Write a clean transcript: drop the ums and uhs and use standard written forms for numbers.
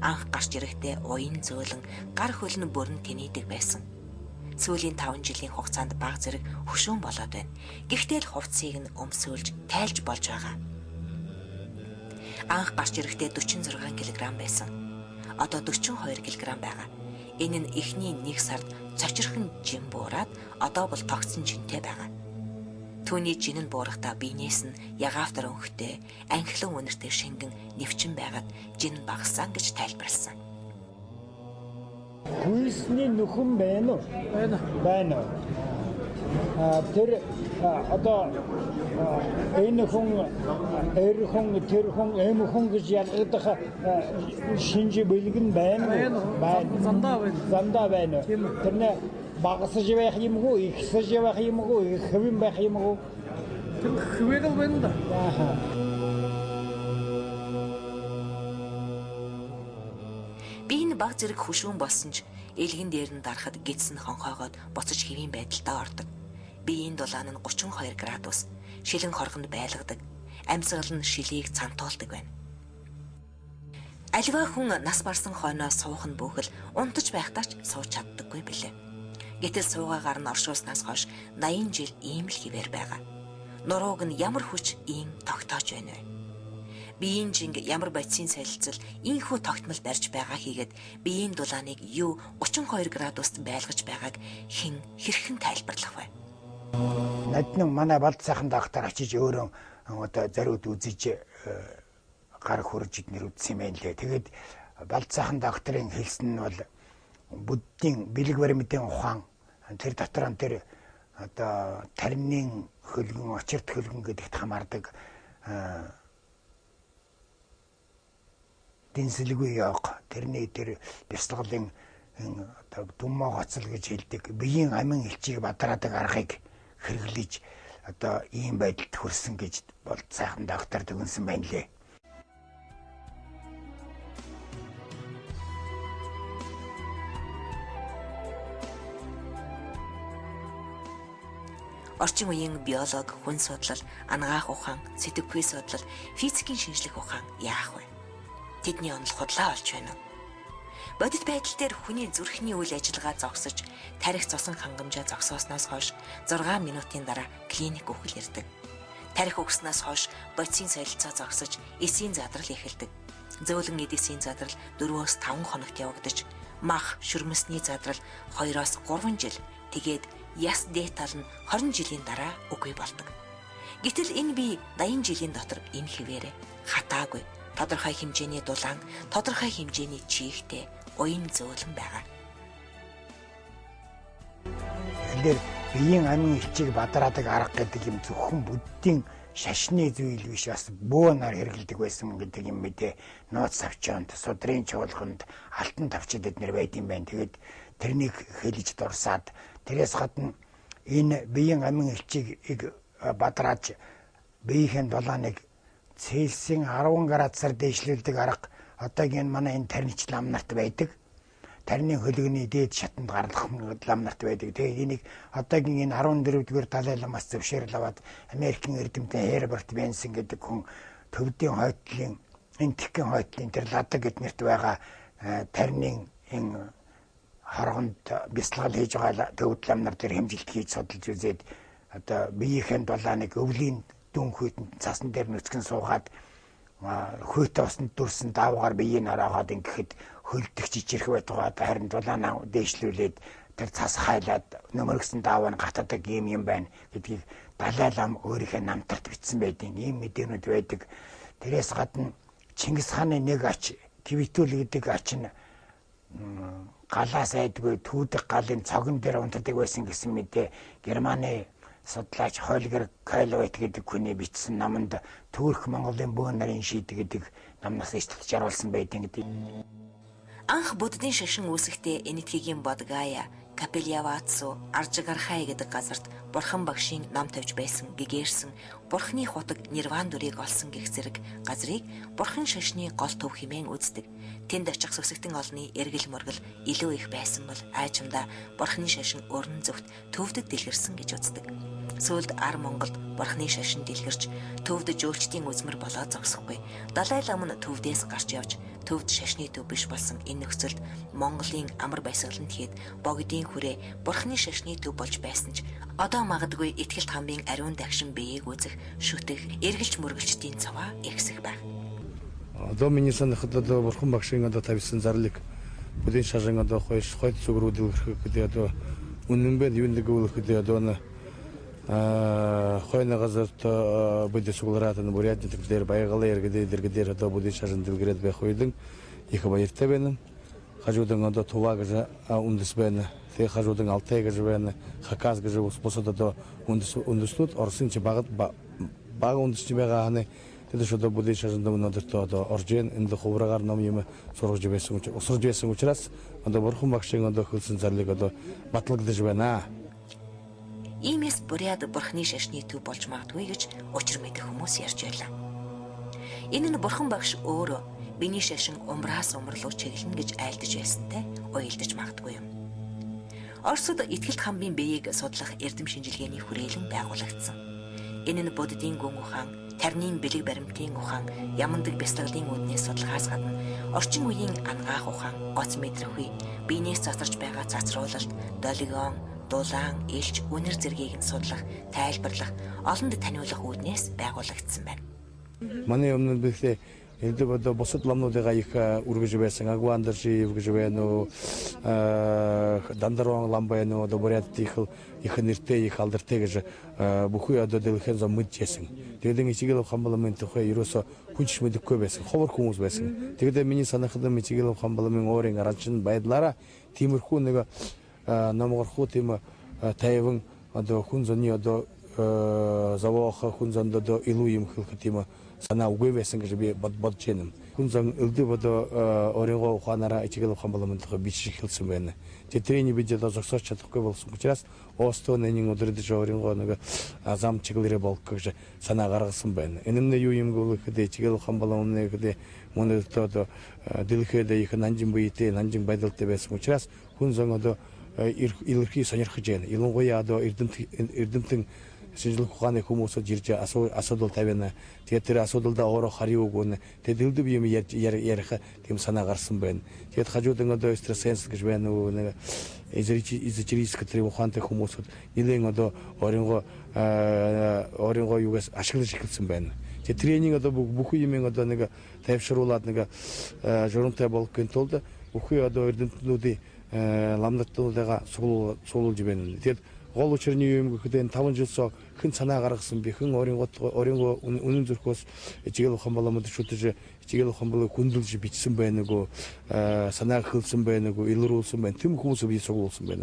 Анх гарч ирэхдээ уян зөөлөн гар хөлн бүрэн тэнийдэг байсан. Сүүлийн 5 жилийн хугацаанд баг зэрэг хөшөөн болоод байна. Гэхдээ л хувцсыг нь өмсөөлж тайлж болж байгаа. Анх гарч ирэхдээ 46 кг байсан. Одоо 42 кг байгаа. Энэ нь эхний 1 сард цочирхон жим буураад одоо бол тогтсон жинтэй байгаа. Түүний жин нь буурахтаа биенээс нь ягаавтар өнхтэй, анхлан үнэртэй шингэн нэвчин байгаад жин багассан гэж тайлбарласан. Хүйсний нөхөн байна уу? Байна. Тэр одоо энэ хүн эрхэн тэрхэн эмхэн гэж ялгадах шинжи бэлгэн байна уу? Зандаа байна. Тэрнээ багасж байх юм уу? Ихсэж байх юм уу? Хэвэн байх юм уу? Тэр хэвээгэл байна да. Би энэ баг зэрэг хөшүүн болсон ч элгэн дээр нь дарахад гидсэн хонхоогоод буцаж хэвийн байдалтай ордог. Биеийн дулаан нь 32 градус, шилэн хоргонд байлгадаг, амьсгал нь шилийг цантуулдаг байна. Аливаа хүн нас барсан хойноо суух нь бүхэл унтаж байхдаа ч сууж чаддаггүй билээ. Гэтэл суугаагаар нь оршуулснаас хойш 80 жил ийм л хിവэр байгаа. Нурууг нь ямар хүч ийм тогтоож байна вэ? Биеийн жинг ямар бодисын солилцол ийхүү тогтмол барьж байгаа хийгээд биеийн дулааныг юу 32 градуст байлгаж байгааг хэрхэн тайлбарлах вэ? Надад манай балд сайхан доктор очиж өөрөө одоо зориуд үзэж гар хурж иднэр үзсэн юм байна лээ. Тэгээд балд сайхан докторын хэлсэн нь бол буддийн бэлэг баримтын ухаан тэр дотор нь тэр одоо тарины хөлгөн, очирт хөлгөн гэдэгт хамаардаг дэнсэлгүй явах тэрний тэр бяцлаглын одоо дүммо гоцол гэж хэлдэг биеийн амин элчийг бадраадаг аргыг хэрэглэж одоо ийм байдалд хүрсэн гэж бол сайхан доктор дүгнсэн байна лээ. Орчин үеийн биолог, хүн судлал, анагаах ухаан, сэтгэхүй судлал, физикийн шинжлэх ухаан яах вэ? Тэдний онол худлаа болж байна уу? Бодит байдал дээр хүний зүрхний үйл ажиллагаа зогсож, тарих цусан хангамжаа зогсоосноос хойш 6 минутын дараа клиник үхэл ирдэг. Тарих өгснөөс хойш бодисын солилцоо зогсож, эсийн задрал эхэлдэг. Зөөлөн эдисийн задрал 4-5 хоногт явагдаж, мах, шүрмэсний задрал 2-3 жил, тэгээд яс детал нь 20 жилийн дараа үгүй болдог. Гэтэл энэ бие 80 жилийн дотор энэ хിവэрэ хатаагүй. Тодорхой хэмжээний дулаан, тодорхой хэмжээний чихтэй уян зөөлөн байгаа. Тэгэхээр биеийн амин элчийг бадраадаг арга гэдэг юм зөвхөн буддийн шашны зүйл биш, бас бөөнөр хэрэглэдэг байсан гэдэг юм мэдээ. Нууц авчинд, судрын чуулганд, алтан тавчид эднэр байд юм байна. Тэгээд тэрнийг хэлж дурсаад тэрээс гадна энэ биеийн амин элчийг бадрааж биеийн дулааныг Цельсийн 10 градусаар дээшлүүлдэг арга одоогийн манай энэ тарнич лам нарт байдаг. Тарны хөлгөний дээд шатанд гарлах лам нарт байдаг. Тэгээ энийг одоогийн энэ 14-р Далай ламаас зөвшөөрөл аваад Америкийн эрдэмтэн Херберт Бенсон гэдэг хүн төвдийн хойтлын энтхийн хойтлын тэр ладаг гэднэрт байгаа тарны энэ хоргонд бяцлал хийж байгаа төвд лам нар тэр хэмжилт хийж судалж үзээд одоо биеийн дулааныг өвлийн дүн хүйтэнд цасан дээр нүцгэн суугаад хүйтэ усанд дүрсэн даавгаар биеийг ороод ингэхэд хөлдөх жижирх байдаг. Харин дулаанаа дээшлүүлээд тэр цас хайлаад нөмөргсөн даав нь гатадаг юм байна гэдгийг Далай лам өөрийнхөө намтарт бичсэн байдаг. Ийм мэдээнүүд байдаг. Тэрээс гадна Чингис хааны нэг ач Твитүүл гэдэг ач нь галаас айдгүй түүдэг галын цогон дээр унтдаг байсан гэсэн мэдээ Германы судлаач Холгер Кайлвайт гэдэг хүний бичсэн номонд Түрк Монголын бөөн нарын шийд гэдэг намнаас ижилж оруулсан байдаг гэдэг. Анх буддын шашин үүсэхдээ Энэтхэгийн Бодгая, Капельявацу, Аржигархай гэдэг газарт Бурхан багшийн ном тавьж байсан гэгээрсэн Бурхны хутаг Нирван дүрийг олсон гэх зэрэг газрыг Бурхан шашны гол төв хэмээн үздэг. Тэнд очих сүсэгтэн олны эргэл мөргөл илүү их байсан бол айчмдаа Бурхны шашин өрн зөвхт төвдөд дэлгэрсэн гэж үздэг. Сүүлд Ар Монголд Бурхны шашин дэлгэрч төвд жөөлчдийн үзмэр болоод зогсохгүй. Далай лам нь төвдөөс гарч явж төвд шашны төв биш болсон энэ нөхцөлд Монголын амар баясгалант хэд богдын хүрээ Бурхны шашны төв болж байсан ч одоо магадгүй Итгэлт хамбын ариун дагшин биеийг үзэх шүтэх эргэлж мөргөлчдийн цаваа ихсэх байх. Одоо миний санахад одоо Бурхан багшийн одоо тавьсан зарлиг бүдийн шашин одоо хойд зүгрүүд үлрэх гэдэг одоо үнэн бэ юу нэг үлрэх гэдэг одоо хойно газарт бүдийн суглараад нь бурятник дээр баягалаа иргэдээр одоо бүдийн шашин дэлгэрээд байх үедэн их баяртай байна. Хажуудан одоо Тува гэж үндэс байна. Тэг хажуудан Алтай гэж байна. Хакас гэж бусад одоо үндэслүүд Оросын чи бага үндэс чи байгаа ханы тэдэш одоо бүдийн шашин өнөөдөртөө одоо орж ийн энэ хуврагаар ном юм сургаж байсан учраас одоо Бурхан багшийн одоо хөлсөн зарлиг одоо батлагдаж байна. Иймээс буряд Бурхны шашны төв болж магадгүй гэж учир мэдэх хүмүүс ярьж байлаа. Энэ нь Бурхан багш өөрөө биний шашин умраас умрлуу чиглэнэ гэж айлдаж байсантай уялдаж магадгүй юм. Оросд Итгэлт хамбын биеийг судлах эрдэм шинжилгээний хүрээлэн байгуулагдсан. Энэ нь буддийн гүн ухаан, тарнын бэлэг баримтын ухаан, ямандаг бясалгалын үүднээс судалгаас гадна орчин үеийн ангаах ухаан, гоц мэдрэх үе, биенээс цацарч байгаа цацруулалт, долгион, дулаан, илч, үнэр зэргийг нь судлах, тайлбарлах, олонд таниулах үүднээс байгуулагдсан байна. Манай өмнө бихлээ энэ одоо бусад ламнуудыгаа их үргэж байсан. Агуандаршив гэж байна уу? Дандарон лам байна уу? Одоо бурят их нэртэй их алдартай гэж бүхий одоо дэлгэхэн зам мэдчихсэн. Тэгээд Ичигэл хамбаламын тухай ерөөсө хүнч мэдэхгүй байсан. Ховор хүмүүс байсан. Тэгээд миний санахад Ичигэл хамбаламын өөрийн аранчин байдлаараа тиймэрхүү нэг номгорхуу тийм тайван одоо хүн зөний одоо завоох хүн зөнд одоо илүү юм хэлэх тийм санаа үгүй байсан гэж би бодож байна. Хүн зан элдв одоо оройгоо ухаанаараа Ичигэл хамбаламын тухай бичиж хэлсэн байна. Тэрний бид одоо зогсооч чадахгүй болсон учраас Оостоо нэнийн өдрөдөж оройгоо нэг зам чиглэрэ болк гэж санаа гаргасан байна. Энэ нь юу юм гэвэл Ичигэл хамбаламын гэдэг мөнөд одоо дэлгэхэд их нанжин биетэй нанжин байдалтай байсан учраас хүн зан одоо илэрхий сонирхож байна. Ялангуяа одоо эрдэмтэн шинжлэх ухааны хүмүүсд ирж асуудал тавина. Тэгээд тэр асуудалдаа өөрөө харьяа өгнө. Тэгээд элдв юм ярих тийм санаа гарсан байна. Тэгээд хажуудан одоо стрессенс гэж байна уу нэг изочериск тэр ухаантай хүмүүсд нэлээд одоо оройгоо юугаас ашиглаж эхэлсэн байна. Тэгээд тренинг одоо бүхий юм одоо нэг тайвшруулад нэг журамтай болгохын тулд бүхий одоо эрдэмтнүүдийн ламнатуудаа суулж байна. Тэгээд гол учирны юм гэхэд 5 жилсоо хэн санаа гаргасан би хэн оройгоо үнэн зүрхөөс Ичигэл хамбаламд шүтэж Ичигэл хамбалыг хүндэлж бичсэн байна уу санаа хөлсөн байна уу илрүүлсэн байна. Тэм хүмүүс бий суулсан байна.